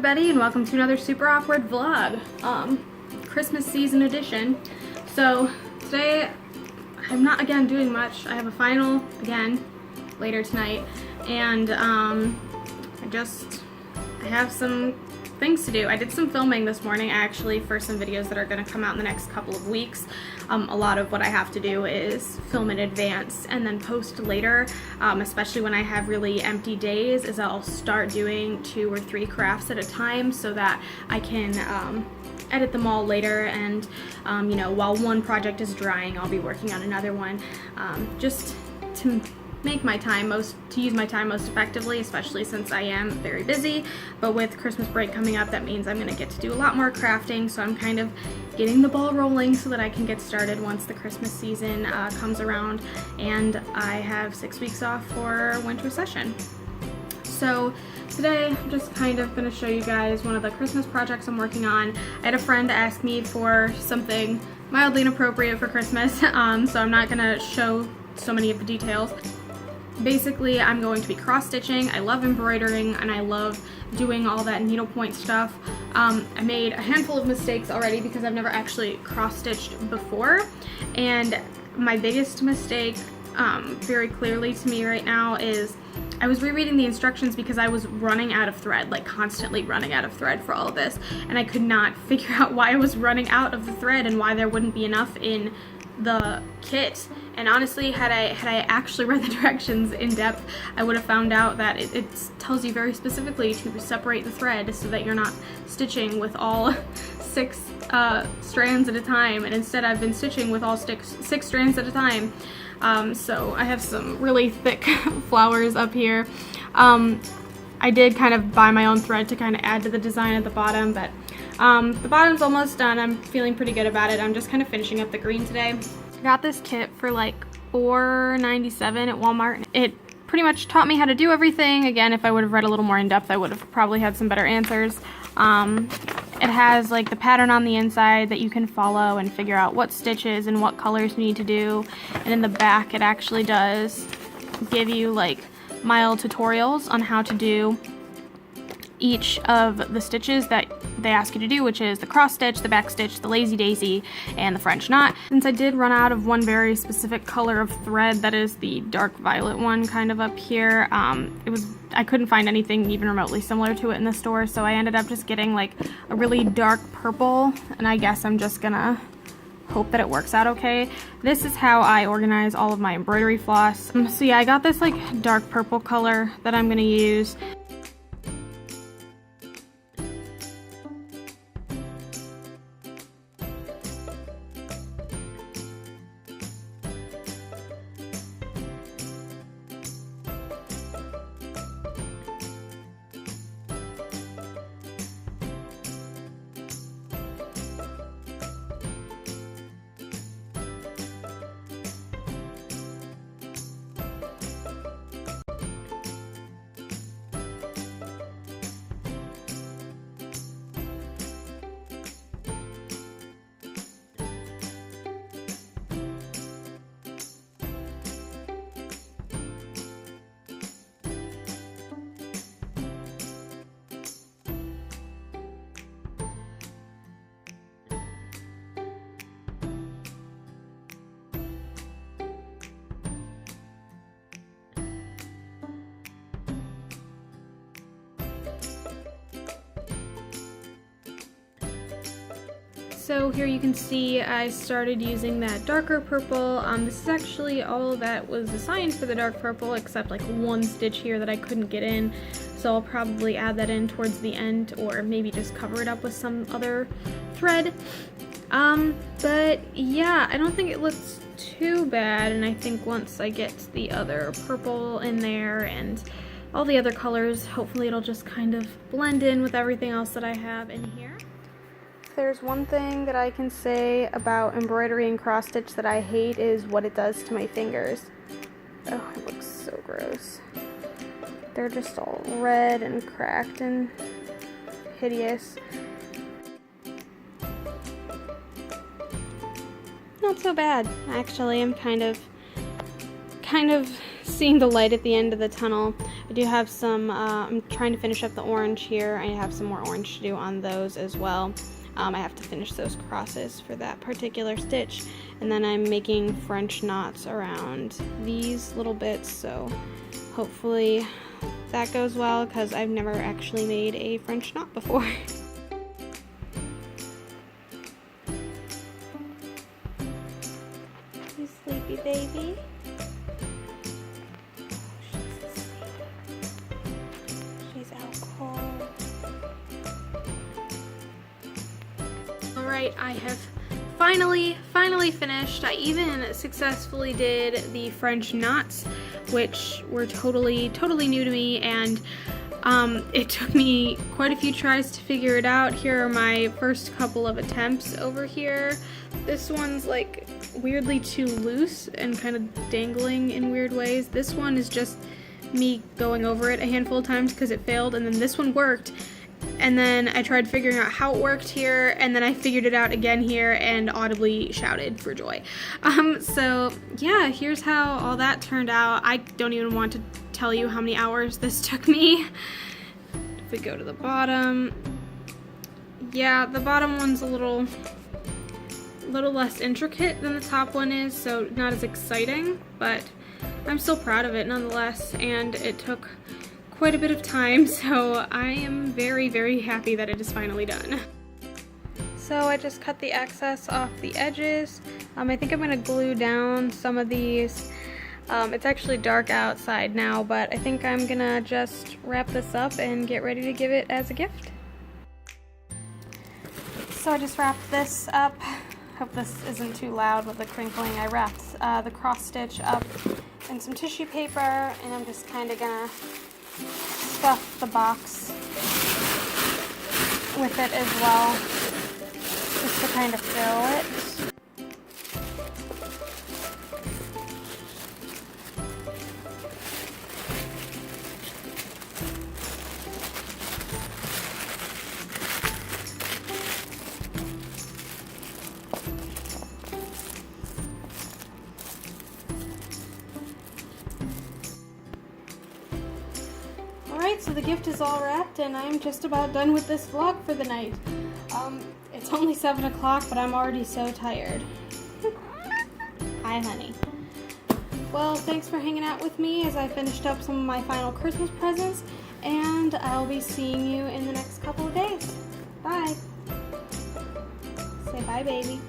everybody, and welcome to another super awkward vlog, Christmas season edition. So today I'm not again doing much. I have a final again later tonight, and I have some things to do. I did some filming this morning actually for some videos that are going to come out in the next couple of weeks. A lot of what I have to do is film in advance and then post later, especially when I have really empty days, is I'll start doing 2 or 3 crafts at a time so that I can edit them all later, and you know, while one project is drying, I'll be working on another one, just to make my time use my time most effectively, especially since I am very busy. But with Christmas break coming up, that means I'm going to get to do a lot more crafting, so I'm kind of getting the ball rolling so that I can get started once the Christmas season comes around and I have 6 weeks off for winter session. So today I'm just kind of going to show you guys one of the Christmas projects I'm working on. I had a friend ask me for something mildly inappropriate for Christmas, so I'm not going to show so many of the details. Basically, I'm going to be cross-stitching. I love embroidering and I love doing all that needlepoint stuff. I made a handful of mistakes already because I've never actually cross-stitched before, and my biggest mistake very clearly to me right now is I was rereading the instructions because I was running out of thread, like constantly running out of thread for all of this, and I could not figure out why I was running out of the thread and why there wouldn't be enough in the kit. And honestly, had I actually read the directions in depth, I would have found out that it tells you very specifically to separate the thread so that you're not stitching with all 6 strands at a time, and instead I've been stitching with all 6 strands at a time. So I have some really thick flowers up here. I did kind of buy my own thread to kind of add to the design at the bottom, but the bottom's almost done. I'm feeling pretty good about it. I'm just kind of finishing up the green today. I got this kit for like $4.97 at Walmart. It pretty much taught me how to do everything. Again, if I would have read a little more in depth, I would have probably had some better answers. It has like the pattern on the inside that you can follow and figure out what stitches and what colors you need to do. And in the back, it actually does give you like mild tutorials on how to do each of the stitches that they ask you to do, which is the cross stitch, the back stitch, the lazy daisy, and the French knot. Since I did run out of one very specific color of thread, that is the dark violet one kind of up here, I couldn't find anything even remotely similar to it in the store, so I ended up just getting like a really dark purple, and I guess I'm just gonna hope that it works out okay. This is how I organize all of my embroidery floss. So yeah, I got this like dark purple color that I'm gonna use. So here you can see I started using that darker purple. This is actually all that was assigned for the dark purple, except like one stitch here that I couldn't get in, so I'll probably add that in towards the end, or maybe just cover it up with some other thread. But yeah, I don't think it looks too bad, and I think once I get the other purple in there and all the other colors, hopefully it'll just kind of blend in with everything else that I have in here. There's one thing that I can say about embroidery and cross stitch that I hate is what it does to my fingers. Oh, it looks so gross. They're just all red and cracked and hideous. Not so bad, actually. I'm kind of kind of seeing the light at the end of the tunnel. I do have some, I'm trying to finish up the orange here. I have some more orange to do on those as well. I have to finish those crosses for that particular stitch. And then I'm making French knots around these little bits, so hopefully that goes well because I've never actually made a French knot before. You sleepy baby? She's out cold. Alright, I have finally finished. I even successfully did the French knots, which were totally new to me, and it took me quite a few tries to figure it out. Here are my first couple of attempts over here. This one's like weirdly too loose and kind of dangling in weird ways. This one is just me going over it a handful of times because it failed, and then this one worked. And then I tried figuring out how it worked here, and then I figured it out again here and audibly shouted for joy. So yeah, here's how all that turned out. I don't even want to tell you how many hours this took me. If we go to the bottom, yeah, the bottom one's a little less intricate than the top one is, so not as exciting, but I'm still proud of it nonetheless, and it took quite a bit of time, so I am very happy that it is finally done. So I just cut the excess off the edges. I think I'm going to glue down some of these. It's actually dark outside now, but I think I'm going to just wrap this up and get ready to give it as a gift. So I just wrapped this up. Hope this isn't too loud with the crinkling. I wrapped the cross stitch up in some tissue paper, and I'm just kind of going to stuff the box with it as well, just to kind of fill it. Alright, so the gift is all wrapped, and I'm just about done with this vlog for the night. It's only 7 o'clock, but I'm already so tired. Hi, honey. Well, thanks for hanging out with me as I finished up some of my final Christmas presents, and I'll be seeing you in the next couple of days. Bye. Say bye, baby.